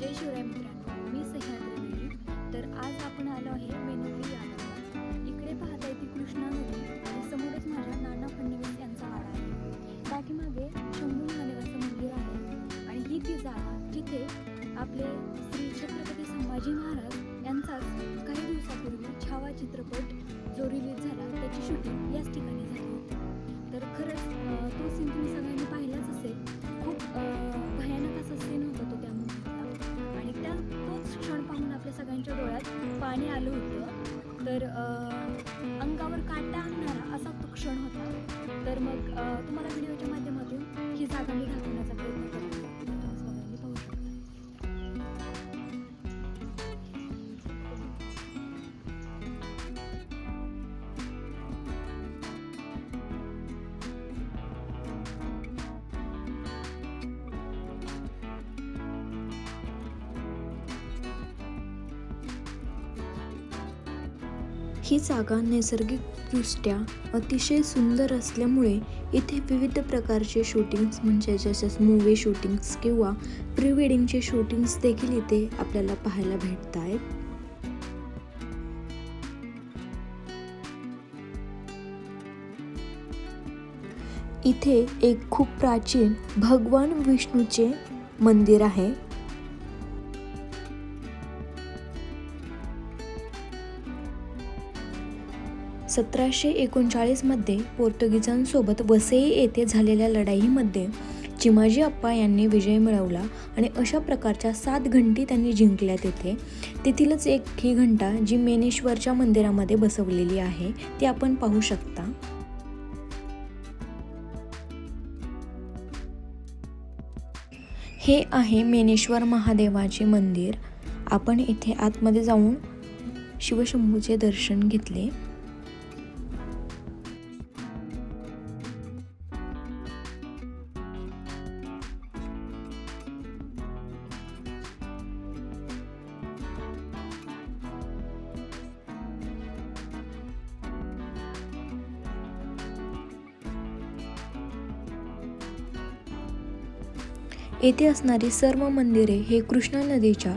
जय शिवराय मित्रांनो, मी सह्याद्री देवी. तर आज आपण आलो आहे मेनुली या गावात. इकडे पाहता येते कृष्णा नदी आणि समोरच माझ्या नाना फडणवीस यांचा वाडा आहे. पाठीमागे शंभू महादेवाचं मंदिर आहे आणि ही ती जागा जिथे आपले श्री छत्रपती संभाजी महाराज यांचाच काही दिवसापूर्वी छावा चित्रपट जो रिलीज झाला त्याची शूटिंग याच ठिकाणी झाली होती. तर खरंच तो सीन तुम्ही सगळ्यांनी पाहिलाच असेल. खूप भयानक असा सीन होता तो त्या मूवीतला आणि तोच क्षण पाहून आपल्या सगळ्यांच्या डोळ्यात पाणी आलं होतं. तर अंगावर काटा आणणारा असा तो क्षण होता. तर मग तुम्हाला व्हिडिओच्या माध्यमातून ही जागा मी दाखवण्याचा प्रयत्न करते. तुम्ही सगळ्यांनी पाहू शकता. ही जागा नैसर्गिकदृष्ट्या अतिशय सुंदर असल्यामुळे इथे विविध प्रकारचे शूटिंग्स म्हणजे जसेच मूवी शूटिंग्स किंवा प्री वेडिंगचे शूटिंग्स देखील इथे आपल्याला पाहायला भेटत आहेत. इथे एक खूप प्राचीन भगवान विष्णूचे मंदिर आहे. मध्ये पोर्तुगीजांसोबत वसई येथे झालेल्या लढाईमध्ये चिमाजी अप्पा यांनी विजय मिळवला आणि अशा प्रकारच्या 7 घंटी त्यांनी जिंकल्या तेथीलच एक ही घंटा जी मेनेश्वरच्या मंदिरामध्ये बसवलेली आहे ती आपण पाहू शकता. हे आहे मेनेश्वर महादेवाचे मंदिर. आपण इथे आतमध्ये जाऊन शिवशंभूचे दर्शन घेतले. येथे असणारी सर्व मंदिरे हे कृष्णा नदीच्या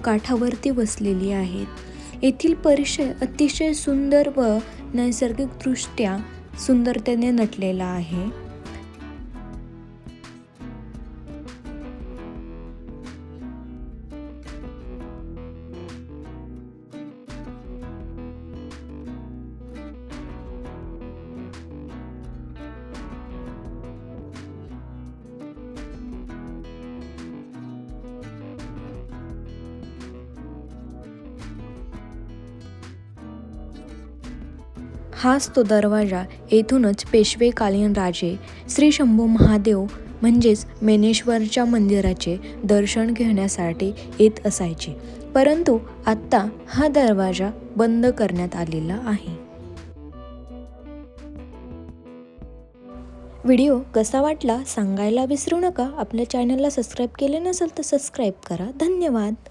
काठावरती वसलेली आहेत. येथील परिसर अतिशय सुंदर व नैसर्गिकदृष्ट्या सुंदरतेने नटलेला आहे. हाच तो दरवाजा. येथूनच पेशवेकालीन राजे श्री शंभू महादेव म्हणजेच मेनेश्वरच्या मंदिराचे दर्शन घेण्यासाठी येत असायचे. परंतु आत्ता हा दरवाजा बंद करण्यात आलेला आहे. व्हिडिओ कसा वाटला सांगायला विसरू नका. आपल्या चॅनलला सबस्क्राईब केले नसेल तर सबस्क्राईब करा. धन्यवाद.